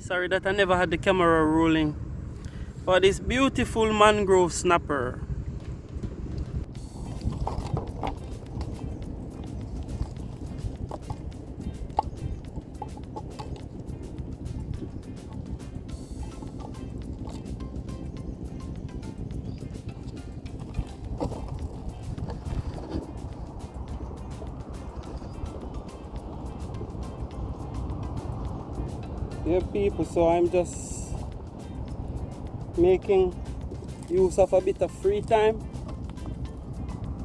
Sorry that I never had the camera rolling. For this beautiful mangrove snapper. Yeah, people, so I'm just making use of a bit of free time,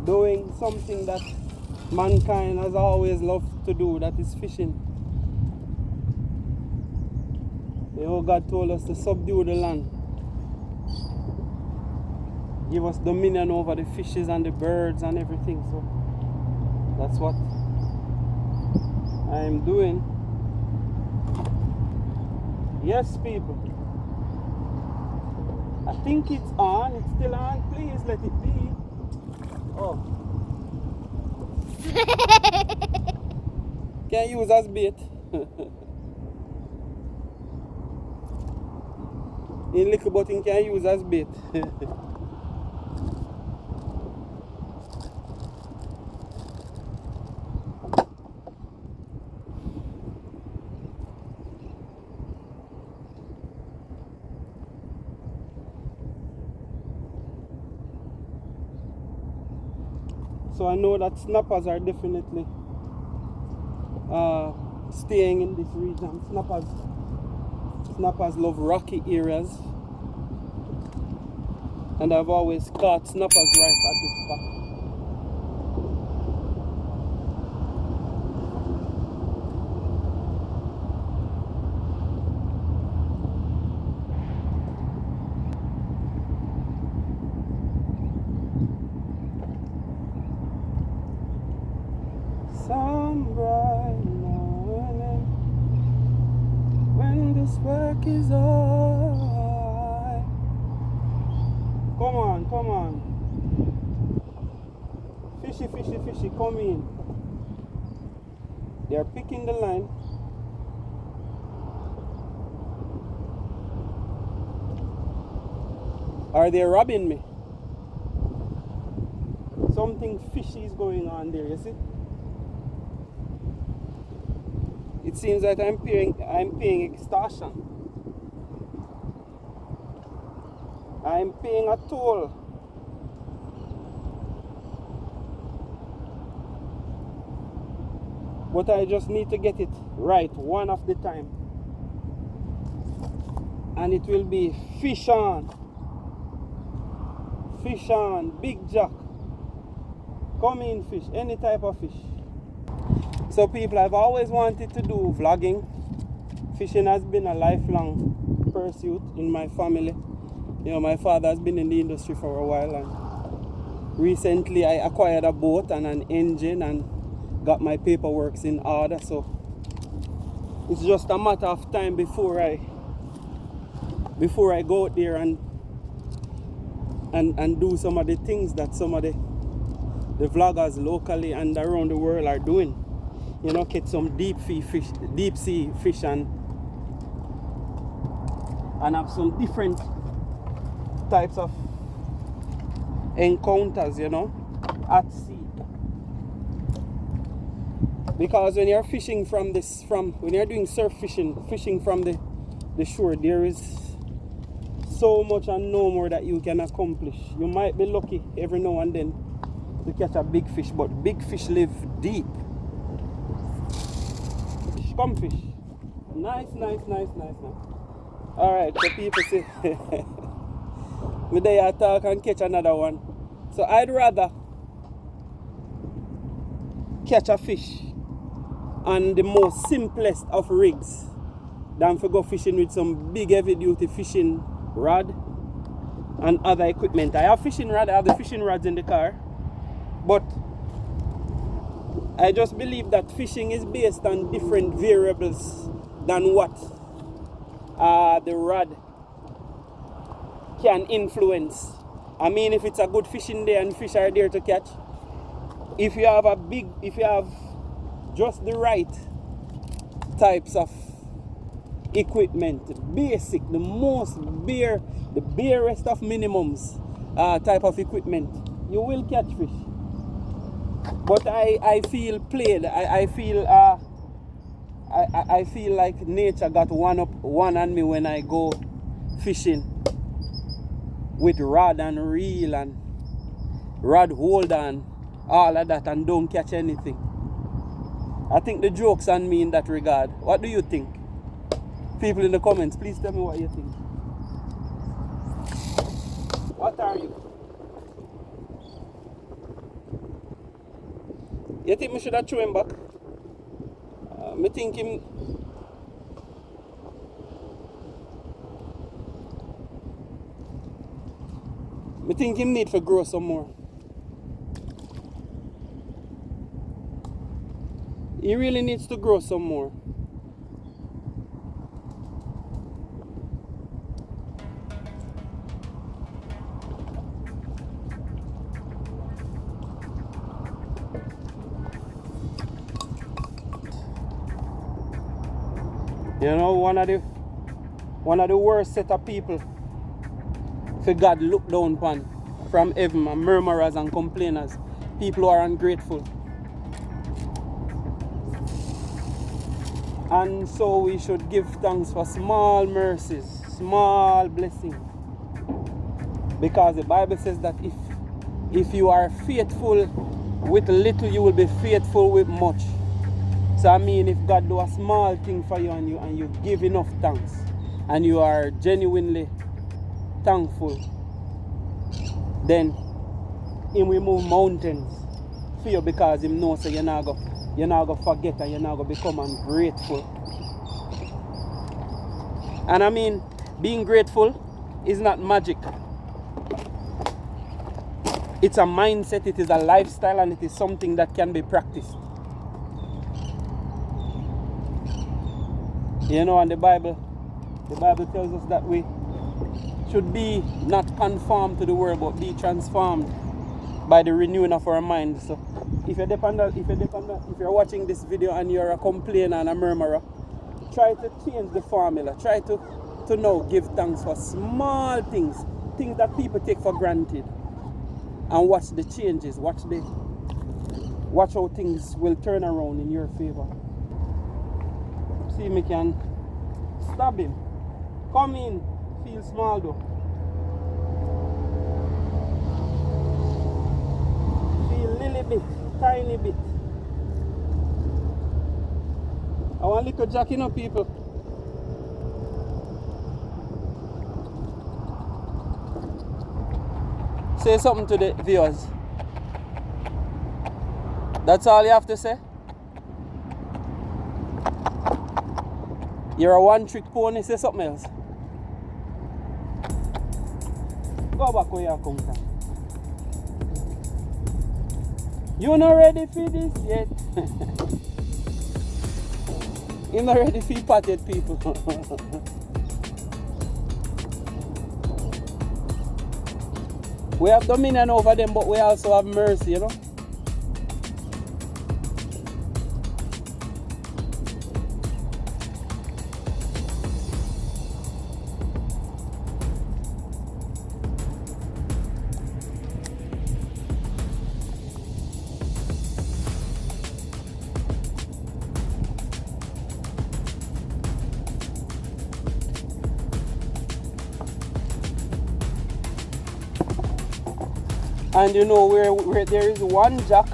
doing something that mankind has always loved to do, that is fishing. You know, God told us to subdue the land, give us dominion over the fishes and the birds and everything. So that's what I'm doing. Yes, people. I think it's on. It's still on. Please let it be. Oh. Can use as bait. In little button can use as bait. So I know that snappers are definitely staying in this region. Snappers love rocky areas, and I've always caught snappers right at this spot. Some bright morning, when this work is all. Come on, come on. Fishy, fishy, fishy, come in. They're picking the line. Are they robbing me? Something fishy is going on there, you see? It seems that I'm paying extortion. I'm paying a toll. But I just need to get it right one of the time. And it will be fish on. Fish on, big jack. Come in fish, any type of fish. So people, I've always wanted to do vlogging. Fishing has been a lifelong pursuit in my family. You know, my father has been in the industry for a while, and recently I acquired a boat and an engine and got my paperwork in order. So it's just a matter of time before I go out there and do some of the things that some of the vloggers locally and around the world are doing. You know, catch some deep sea fish and have some different types of encounters, you know, at sea. Because when you're fishing when you're doing surf fishing from the shore, there is so much and no more that you can accomplish. You might be lucky every now and then to catch a big fish, but big fish live deep. Come fish. Nice. Alright, so people say we there talk and catch another one. So I'd rather catch a fish on the most simplest of rigs than to go fishing with some big heavy duty fishing rod and other equipment. I have fishing rod, I have the fishing rods in the car, but I just believe that fishing is based on different variables than what the rod can influence. I mean, if it's a good fishing day and fish are there to catch, if you have just the right types of equipment, basic, the most bare, the barest of minimums type of equipment, you will catch fish. But I feel played. I feel like nature got one on me when I go fishing with rod and reel and rod holder and all of that and don't catch anything. I think the joke's on me in that regard. What do you think? People in the comments, please tell me what you think. What are you? You think we should have thrown him back? Me think him... I think him need to grow some more. He really needs to grow some more. You know, one of the worst set of people for God look down upon from heaven, and murmurers and complainers, people who are ungrateful. And so we should give thanks for small mercies, small blessings. Because the Bible says that if you are faithful with little, you will be faithful with much. So I mean, if God do a small thing for you and you give enough thanks and you are genuinely thankful, then Him will move mountains for you, because Him knows that you're not going to forget and you're not going to become ungrateful. And I mean, being grateful is not magic. It's a mindset, it is a lifestyle, and it is something that can be practiced. You know, and the Bible tells us that we should be not conformed to the world, but be transformed by the renewing of our mind. So if you're watching this video and you're a complainer and a murmurer, try to change the formula. Try to now give thanks for small things that people take for granted, and watch the changes. Watch how things will turn around in your favor. See, me can stab him. Come in. Feel small though. Feel little bit, tiny bit. I want little jacking up, people. Say something to the viewers. That's all you have to say? You're a one-trick pony, say something else. Go back where you come from. You not ready for this yet? You're not ready for potted people. We have dominion over them, but we also have mercy, you know. And you know, where there is one jack,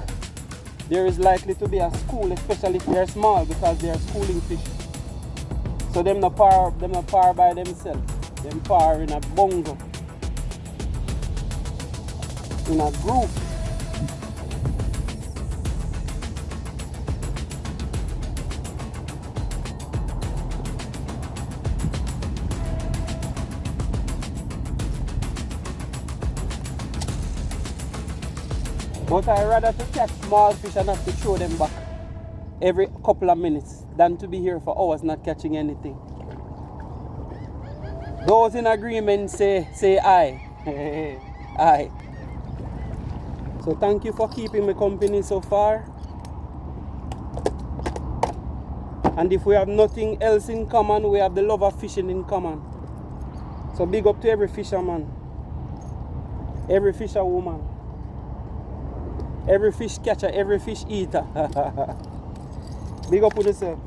there is likely to be a school, especially if they're small, because they are schooling fish. So them not par by themselves. Them par in a bungo, in a group. But I rather to catch small fish and have to throw them back every couple of minutes than to be here for hours not catching anything. Those in agreement say aye. Aye. So thank you for keeping me company so far. And if we have nothing else in common, we have the love of fishing in common. So big up to every fisherman, every fisherwoman, every fish catcher, every fish eater. Big up with yourself.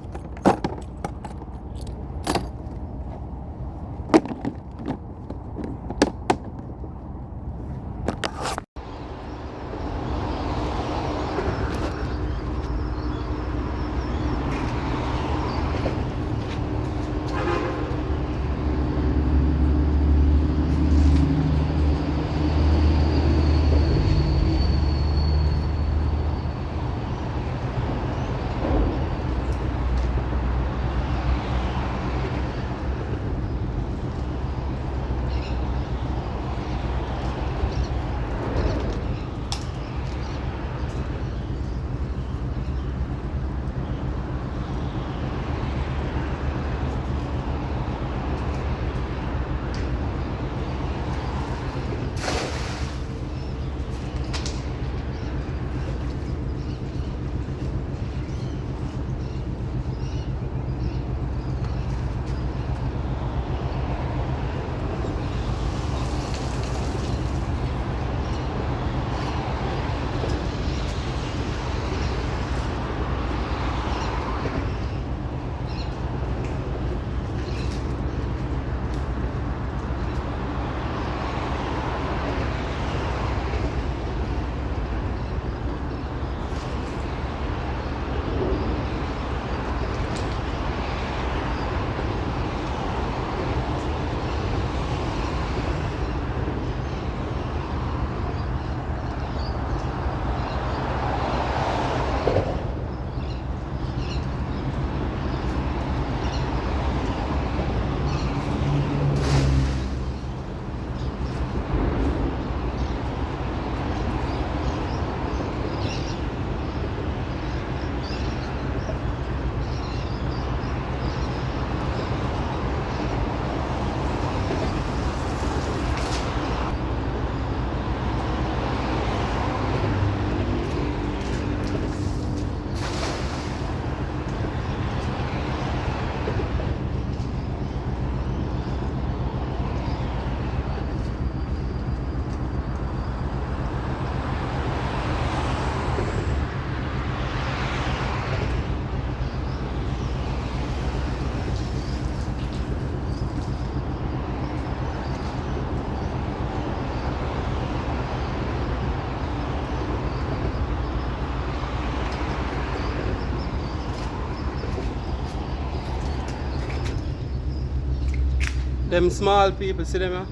Them small people, see them here?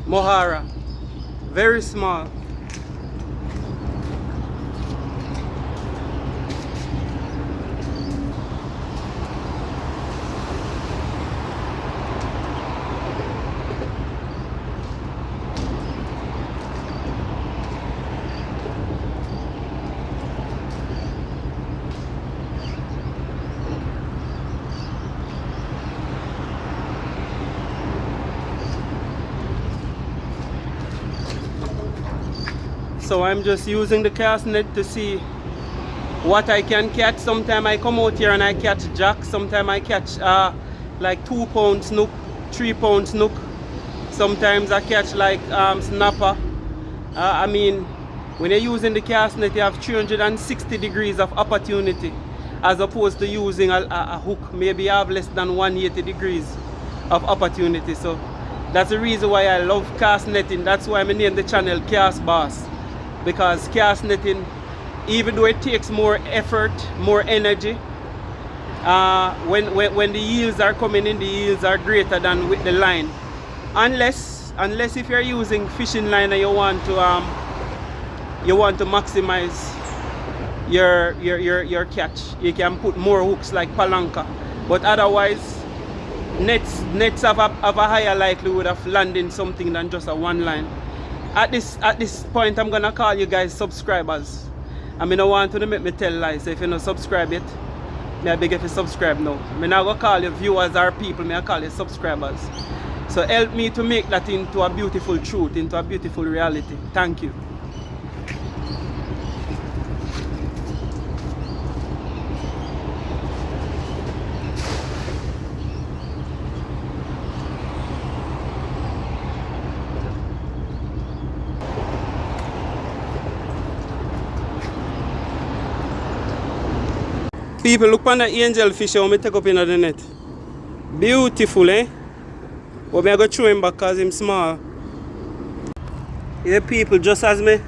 Mohara. Very small. So I'm just using the cast net to see what I can catch. Sometimes I come out here and I catch jack. Sometimes I catch like 2 pound snook, 3 pound snook. Sometimes I catch like snapper. I mean, when you're using the cast net, you have 360 degrees of opportunity, as opposed to using a hook. Maybe you have less than 180 degrees of opportunity. So that's the reason why I love cast netting. That's why I named the channel Cast Boss. Because cast netting, even though it takes more effort, more energy, when the yields are coming in, the yields are greater than with the line. Unless if you're using fishing line and you want to maximize your catch, you can put more hooks like palanca. But otherwise, nets have a higher likelihood of landing something than just a one line. At this point, I'm gonna call you guys subscribers. I mean, I want to make me tell lies. So if you don't subscribe yet, I beg if you subscribe now. I'm not gonna call you viewers or people. I call you subscribers. So help me to make that into a beautiful truth, into a beautiful reality. Thank you. People, look on the angel fish how me take up in the net. Beautiful, eh? But I go throw him back because him small. Yeah, people, just as me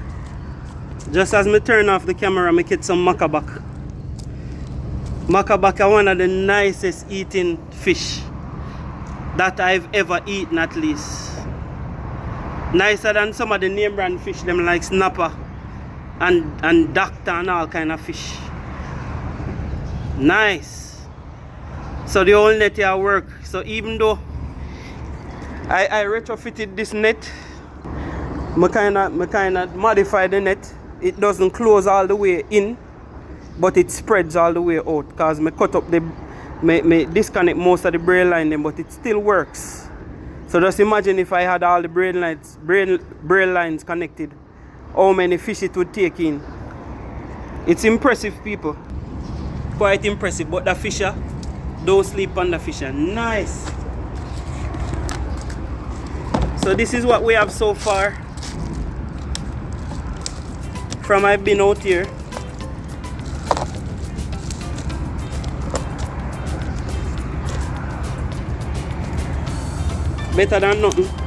turn off the camera, I get some mackerback. Mackerback are one of the nicest eating fish that I've ever eaten, at least. Nicer than some of the name brand fish, them like snapper and doctor and all kind of fish. Nice. So the whole net here work. So even though I retrofitted this net, I kinda modify the net. It doesn't close all the way in, but it spreads all the way out, because I cut up me disconnect most of the braid line them, but it still works. So just imagine if I had all the braid lines connected, how many fish it would take in. It's impressive, people. Quite impressive. But the fisher, don't sleep on the fisher. Nice. So this is what we have so far from I've been out here. Better than nothing.